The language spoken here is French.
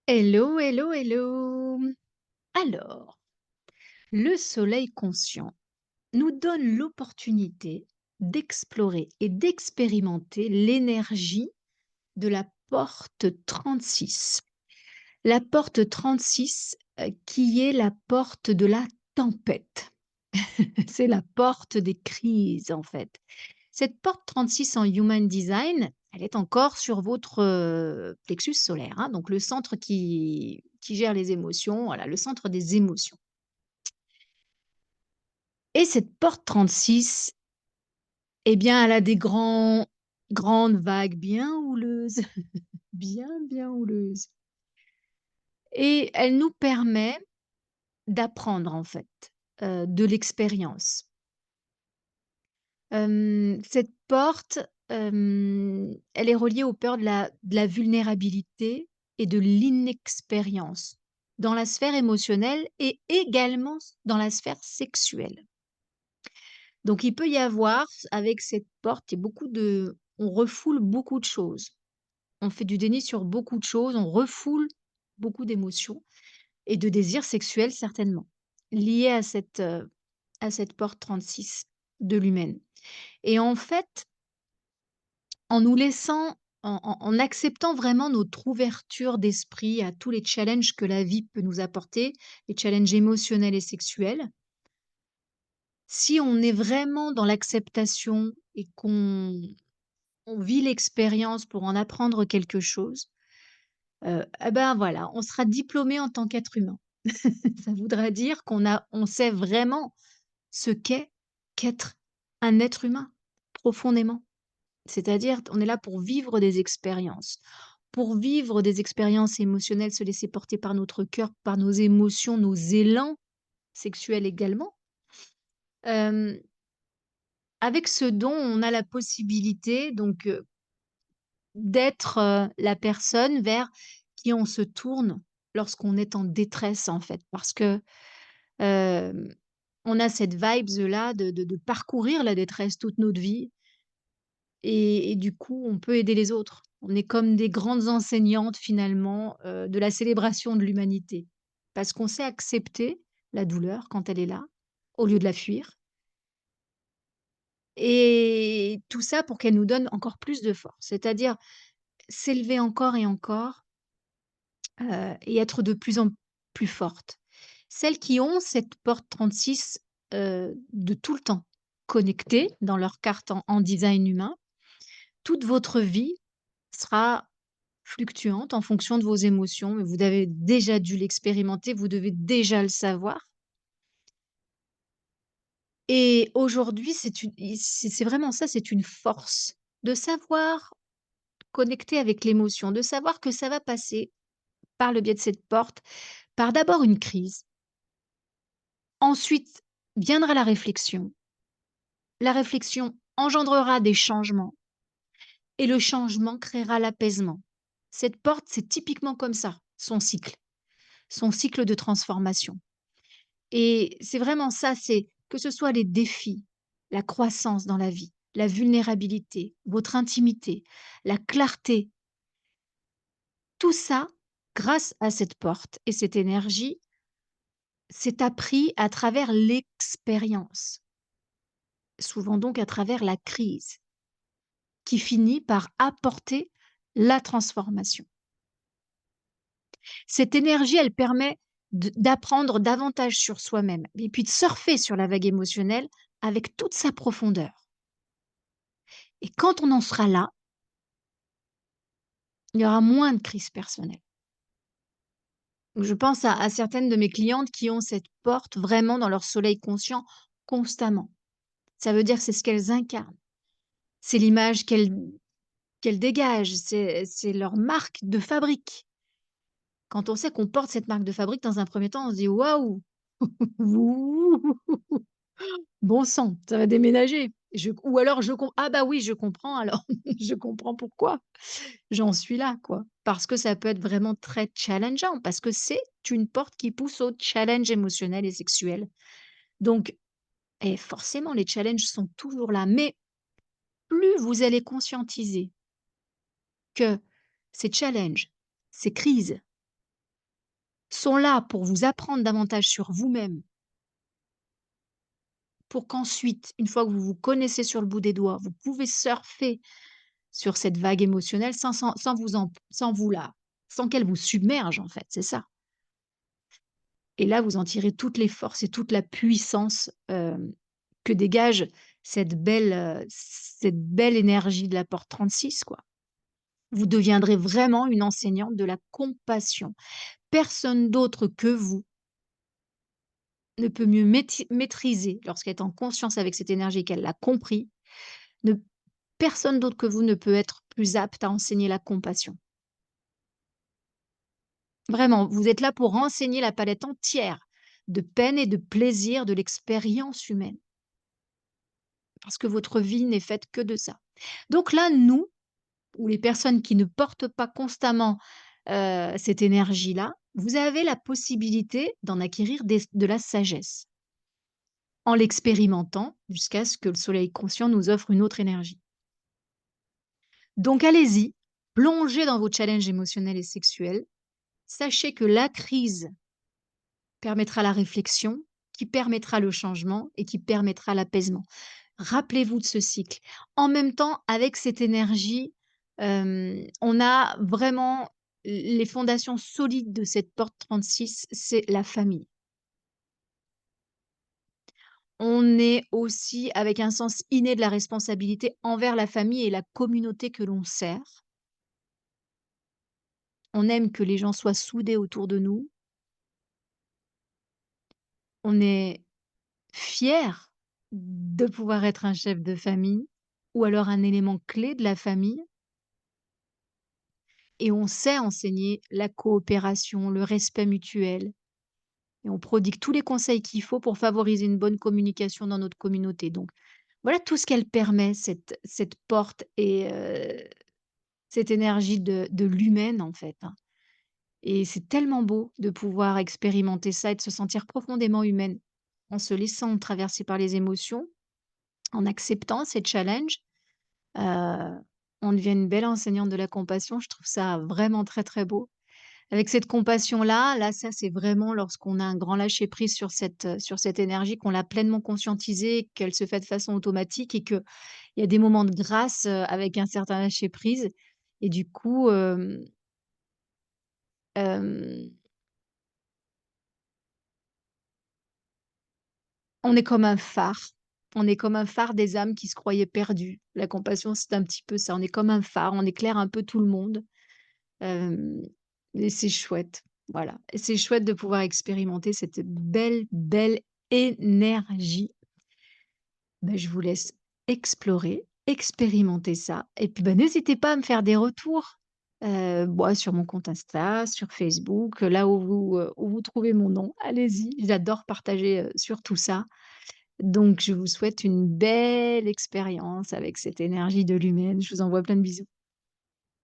Hello, hello, hello. Alors, le soleil conscient nous donne l'opportunité d'explorer et d'expérimenter l'énergie de la porte 36. La porte 36, qui est la porte de la tempête. C'est la porte des crises, en fait. Cette porte 36 en Human Design, elle est encore sur votre, plexus solaire, hein, donc le centre qui gère les émotions, voilà, le centre des émotions et cette porte 36, eh bien, elle a des grandes vagues bien houleuses, bien houleuses et elle nous permet d'apprendre, en fait, de l'expérience. Cette porte, elle est reliée aux peurs de la vulnérabilité et de l'inexpérience dans la sphère émotionnelle et également dans la sphère sexuelle. Donc il peut y avoir avec cette porte, il y a beaucoup de on refoule beaucoup de choses. On fait du déni sur beaucoup de choses, on refoule beaucoup d'émotions et de désirs sexuels certainement, liés à cette porte 36 de l'humaine et en fait, en nous laissant en acceptant vraiment notre ouverture d'esprit à tous les challenges que la vie peut nous apporter, les challenges émotionnels et sexuels. Si on est vraiment dans l'acceptation et qu'on vit l'expérience pour en apprendre quelque chose, et ben, voilà, on sera diplômé en tant qu'être humain. Ça voudra dire on sait vraiment ce qu'être un être humain, profondément. C'est-à-dire, on est là pour vivre des expériences. Pour vivre des expériences émotionnelles, se laisser porter par notre cœur, par nos émotions, nos élans sexuels également. Hem, avec ce don, on a la possibilité donc, d'être, la personne vers qui on se tourne lorsqu'on est en détresse, en fait. Parce que, hem, on a cette vibes-là de parcourir la détresse toute notre vie et du coup, on peut aider les autres. On est comme des grandes enseignantes finalement, de la célébration de l'humanité. Parce qu'on sait accepter la douleur quand elle est là, au lieu de la fuir et tout ça pour qu'elle nous donne encore plus de force. C'est-à-dire s'élever encore et encore, et être de plus en plus forte. Celles qui ont cette porte 36, de tout le temps connectée dans leur carte en design humain, toute votre vie sera fluctuante en fonction de vos émotions, mais vous avez déjà dû l'expérimenter, vous devez déjà le savoir et aujourd'hui, c'est vraiment ça, c'est une force de savoir connecter avec l'émotion, de savoir que ça va passer par le biais de cette porte, par d'abord une crise. Ensuite viendra la réflexion engendrera des changements et le changement créera l'apaisement. Cette porte, c'est typiquement comme ça, son cycle de transformation. Et c'est vraiment ça, c'est que ce soit les défis, la croissance dans la vie, la vulnérabilité, votre intimité, la clarté, tout ça, grâce à cette porte et cette énergie, c'est appris à travers l'expérience, souvent donc à travers la crise, qui finit par apporter la transformation. Cette énergie, elle permet d'apprendre davantage sur soi-même et puis de surfer sur la vague émotionnelle avec toute sa profondeur. Et quand on en sera là, il y aura moins de crises personnelles. Je pense à certaines de mes clientes qui ont cette porte vraiment dans leur soleil conscient constamment. Ça veut dire que c'est ce qu'elles incarnent, c'est l'image qu'elles dégagent, c'est leur marque de fabrique. Quand on sait qu'on porte cette marque de fabrique, dans un premier temps, on se dit: «Waouh! Ouh, bon sang, ça va déménager». Ou alors ah bah oui, je comprends alors, je comprends pourquoi. J'en suis là, quoi. Parce que ça peut être vraiment très challengeant, parce que c'est une porte qui pousse au challenge émotionnel et sexuel. Donc forcément, les challenges sont toujours là, mais plus vous allez conscientiser que ces challenges, ces crises, sont là pour vous apprendre davantage sur vous-même, pour qu'ensuite, une fois que vous vous connaissez sur le bout des doigts, vous pouvez surfer sur cette vague émotionnelle sans qu'elle vous submerge, en fait, c'est ça. Et là, vous en tirez toutes les forces et toute la puissance, que dégage cette belle énergie de la porte 36, quoi. Vous deviendrez vraiment une enseignante de la compassion. Personne d'autre que vous ne peut mieux maîtriser lorsqu'elle est en conscience avec cette énergie et qu'elle l'a compris, ne personne d'autre que vous ne peut être plus apte à enseigner la compassion. Vraiment, vous êtes là pour enseigner la palette entière de peine et de plaisir de l'expérience humaine, parce que votre vie n'est faite que de ça. Donc là, nous, ou les personnes qui ne portent pas constamment, cette énergie-là, vous avez la possibilité d'en acquérir de la sagesse, en l'expérimentant jusqu'à ce que le soleil conscient nous offre une autre énergie. Donc allez-y, plongez dans vos challenges émotionnels et sexuels. Sachez que la crise permettra la réflexion, qui permettra le changement et qui permettra l'apaisement. Rappelez-vous de ce cycle. En même temps, avec cette énergie, on a vraiment les fondations solides de cette porte 36, c'est la famille. On est aussi avec un sens inné de la responsabilité envers la famille et la communauté que l'on sert. On aime que les gens soient soudés autour de nous. On est fier de pouvoir être un chef de famille ou alors un élément clé de la famille et on sait enseigner la coopération, le respect mutuel et on prodigue tous les conseils qu'il faut pour favoriser une bonne communication dans notre communauté. Donc voilà tout ce qu'elle permet cette porte et cette énergie de l'humaine en fait, hein, et c'est tellement beau de pouvoir expérimenter ça et de se sentir profondément humaine en se laissant traverser par les émotions, en acceptant ces challenges. Heu, on devient une belle enseignante de la compassion, je trouve ça vraiment très, très beau. Avec cette compassion-là, là, ça, c'est vraiment lorsqu'on a un grand lâcher prise sur cette énergie, qu'on l'a pleinement conscientisée, qu'elle se fait de façon automatique et qu'il y a des moments de grâce, avec un certain lâcher prise et du coup, hem, on est comme un phare. On est comme un phare des âmes qui se croyaient perdues. La compassion, c'est un petit peu ça. On est comme un phare, on éclaire un peu tout le monde. Hem et c'est chouette, voilà et c'est chouette de pouvoir expérimenter cette belle, belle énergie. Ben je vous laisse explorer, expérimenter ça et puis, bah, n'hésitez pas à me faire des retours, bah, sur mon compte Insta, sur Facebook, là où vous trouvez mon nom. Allez-y, j'adore partager, sur tout ça. Donc je vous souhaite une belle expérience avec cette énergie de l'humaine. Je vous envoie plein de bisous.